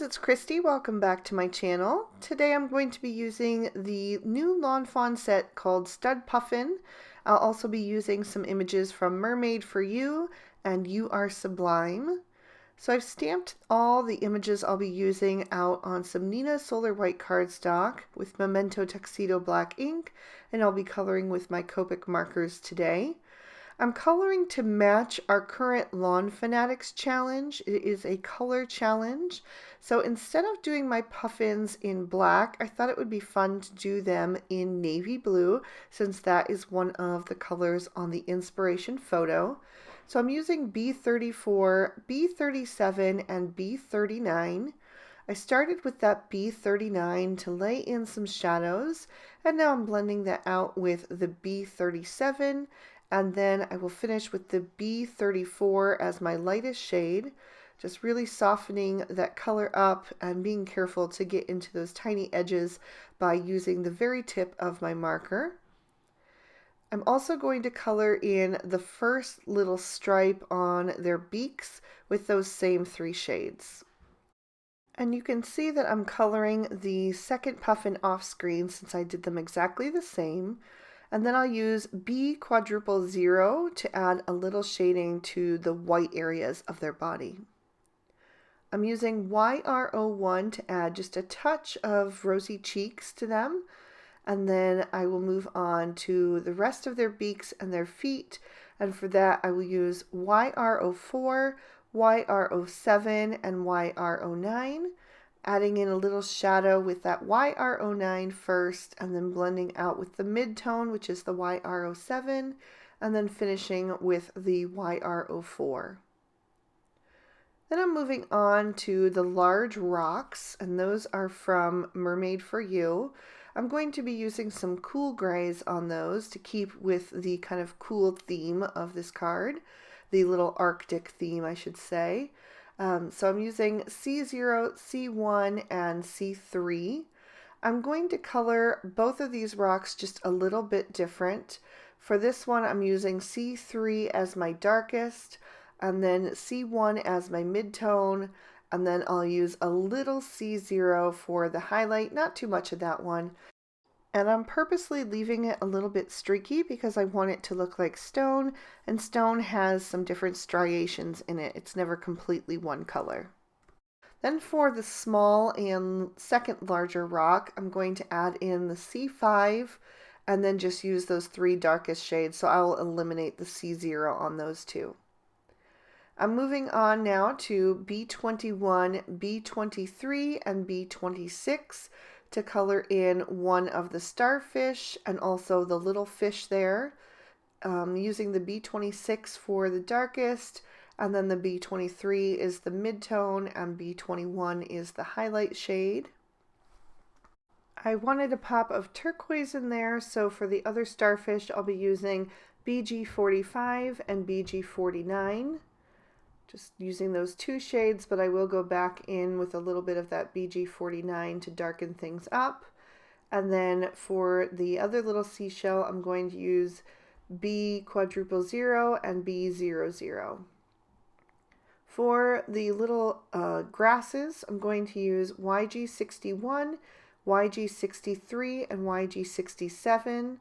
friends, it's Christy. Welcome back to my channel. Today I'm going to be using the new Lawn Fawn set called Stud Puffin. I'll also be using some images from Mermaid for You and You Are Sublime. So I've stamped all the images I'll be using out on some Nina Solar White cardstock with Memento Tuxedo black ink, and I'll be coloring with my Copic markers today. I'm coloring to match our current Lawn Fanatics challenge. It is a color challenge. So instead of doing my puffins in black, I thought it would be fun to do them in navy blue, since that is one of the colors on the inspiration photo. So I'm using B34, B37, and B39. I started with that B39 to lay in some shadows, and now I'm blending that out with the B37, and then I will finish with the B34 as my lightest shade, just really softening that color up and being careful to get into those tiny edges by using the very tip of my marker. I'm also going to color in the first little stripe on their beaks with those same three shades. And you can see that I'm coloring the second puffin off screen since I did them exactly the same. And then I'll use B000 to add a little shading to the white areas of their body. I'm using YR01 to add just a touch of rosy cheeks to them. And then I will move on to the rest of their beaks and their feet. And for that, I will use YR04, YR07, and YR09. Adding in a little shadow with that YR09 first, and then blending out with the mid-tone, which is the YR07, and then finishing with the YR04. Then I'm moving on to the large rocks, and those are from Mermaid for You. I'm going to be using some cool grays on those to keep with the kind of cool theme of this card, the little Arctic theme, I should say. So I'm using C0, C1, and C3. I'm going to color both of these rocks just a little bit different. For this one, I'm using C3 as my darkest, and then C1 as my midtone, and then I'll use a little C0 for the highlight, not too much of that one. And I'm purposely leaving it a little bit streaky because I want it to look like stone, and stone has some different striations in it. It's never completely one color. Then for the small and second larger rock, I'm going to add in the C5 and then just use those three darkest shades, so I'll eliminate the C0 on those two. I'm moving on now to B21, B23, and B26 to color in one of the starfish and also the little fish there. Using the B26 for the darkest, and then the B23 is the midtone, and B21 is the highlight shade. I wanted a pop of turquoise in there, so for the other starfish I'll be using BG45 and BG49. Just using those two shades, but I will go back in with a little bit of that BG49 to darken things up. And then for the other little seashell, I'm going to use B000 and B00. For the little grasses, I'm going to use YG61, YG63, and YG67.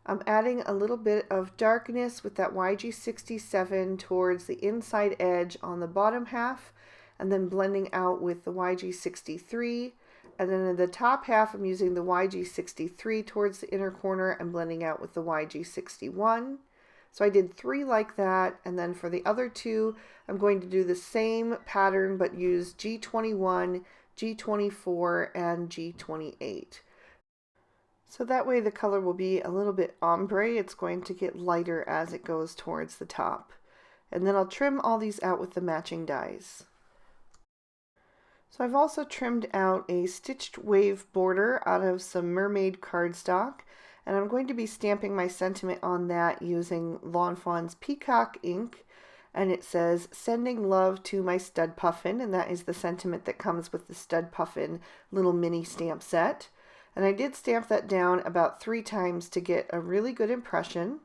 I'm adding a little bit of darkness with that YG67 towards the inside edge on the bottom half, and then blending out with the YG63. And then in the top half, I'm using the YG63 towards the inner corner and blending out with the YG61. So I did three like that, and then for the other two, I'm going to do the same pattern but use G21, G24, and G28. So that way the color will be a little bit ombre. It's going to get lighter as it goes towards the top. And then I'll trim all these out with the matching dies. So I've also trimmed out a stitched wave border out of some Mermaid cardstock, and I'm going to be stamping my sentiment on that using Lawn Fawn's Peacock ink. And it says, "Sending love to my Stud Puffin," and that is the sentiment that comes with the Stud Puffin little mini stamp set. And I did stamp that down about 3 times to get a really good impression.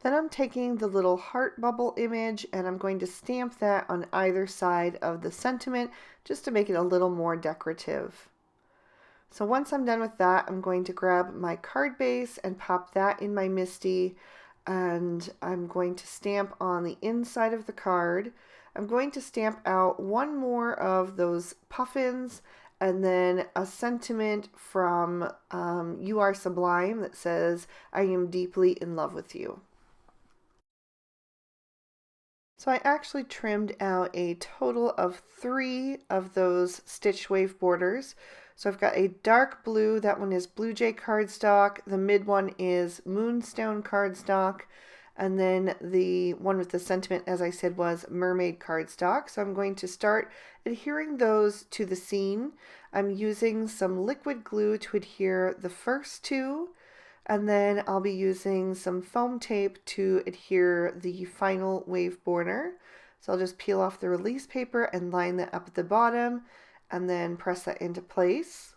Then I'm taking the little heart bubble image and I'm going to stamp that on either side of the sentiment just to make it a little more decorative. So once I'm done with that, I'm going to grab my card base and pop that in my MISTI, and I'm going to stamp on the inside of the card. I'm going to stamp out one more of those puffins and then a sentiment from You Are Sublime that says, I am deeply in love with you. So I actually trimmed out a total of 3 of those stitch wave borders. So I've got a dark blue, that one is Blue Jay cardstock, the mid one is Moonstone cardstock, and then the one with the sentiment, as I said, was Mermaid cardstock. So I'm going to start adhering those to the scene. I'm using some liquid glue to adhere the first 2, and then I'll be using some foam tape to adhere the final wave border. So I'll just peel off the release paper and line that up at the bottom and then press that into place.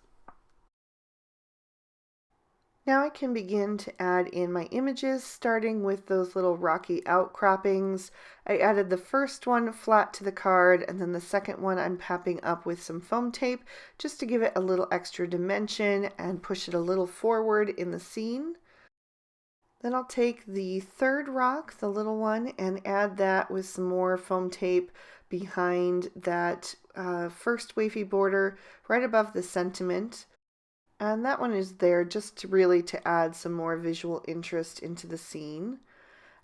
Now I can begin to add in my images, starting with those little rocky outcroppings. I added the first one flat to the card, and then the second one I'm papping up with some foam tape just to give it a little extra dimension and push it a little forward in the scene. Then I'll take the third rock, the little one, and add that with some more foam tape behind that first wavy border right above the sentiment. And that one is there just to add some more visual interest into the scene.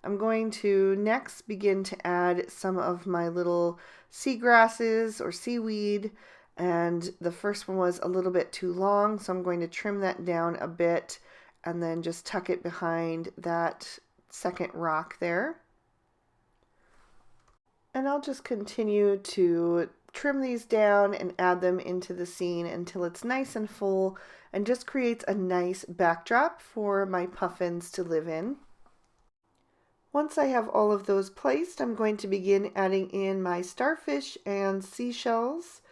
I'm going to next begin to add some of my little seagrasses or seaweed, and the first one was a little bit too long, so I'm going to trim that down a bit and then just tuck it behind that second rock there. And I'll just continue to trim these down and add them into the scene until it's nice and full and just creates a nice backdrop for my puffins to live in. Once I have all of those placed, I'm going to begin adding in my starfish and seashells.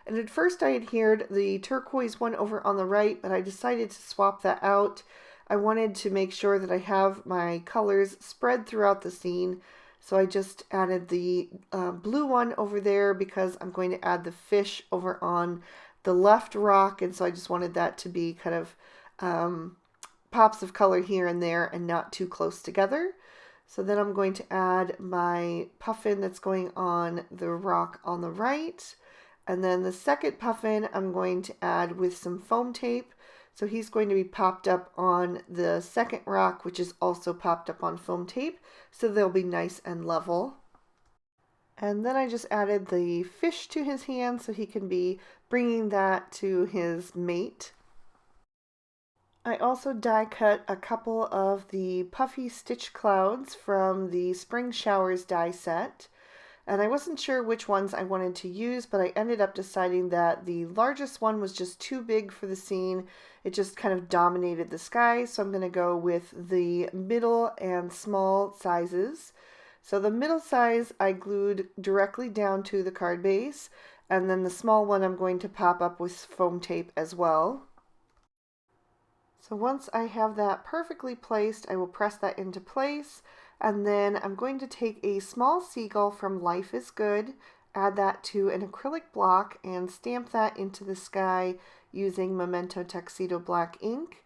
And at first I adhered the turquoise one over on the right, but I decided to swap that out. I wanted to make sure that I have my colors spread throughout the scene, so I just added the blue one over there because I'm going to add the fish over on the left rock, and so I just wanted that to be kind of pops of color here and there and not too close together. So then I'm going to add my puffin that's going on the rock on the right, and then the second puffin I'm going to add with some foam tape. So he's going to be popped up on the second rock, which is also popped up on foam tape, so they'll be nice and level. And then I just added the fish to his hand so he can be bringing that to his mate. I also die cut a couple of the puffy stitch clouds from the Spring Showers die set. And I wasn't sure which ones I wanted to use, but I ended up deciding that the largest one was just too big for the scene. It just kind of dominated the sky, so I'm going to go with the middle and small sizes. So the middle size I glued directly down to the card base, and then the small one I'm going to pop up with foam tape as well. So once I have that perfectly placed, I will press that into place. And then I'm going to take a small seagull from Life is Good, add that to an acrylic block, and stamp that into the sky using Memento Tuxedo black ink.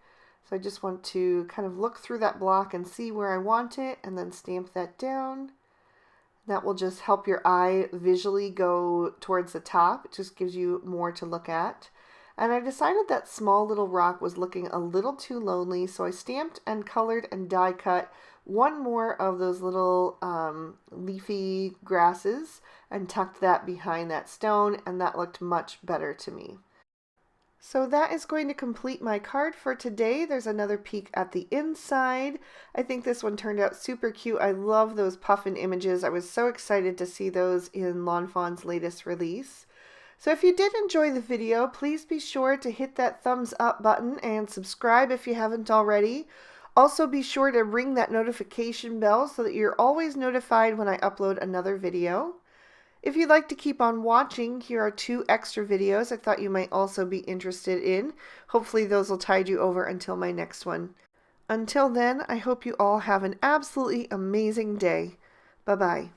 So I just want to kind of look through that block and see where I want it, and then stamp that down. That will just help your eye visually go towards the top. It just gives you more to look at. And I decided that small little rock was looking a little too lonely, so I stamped and colored and die cut one more of those little leafy grasses and tucked that behind that stone, and that looked much better to me. So that is going to complete my card for today. There's another peek at the inside. I think this one turned out super cute. I love those puffin images. I was so excited to see those in Lawn Fawn's latest release. So if you did enjoy the video, please be sure to hit that thumbs up button and subscribe if you haven't already. Also be sure to ring that notification bell so that you're always notified when I upload another video. If you'd like to keep on watching, here are 2 extra videos I thought you might also be interested in. Hopefully those will tide you over until my next one. Until then, I hope you all have an absolutely amazing day. Bye-bye.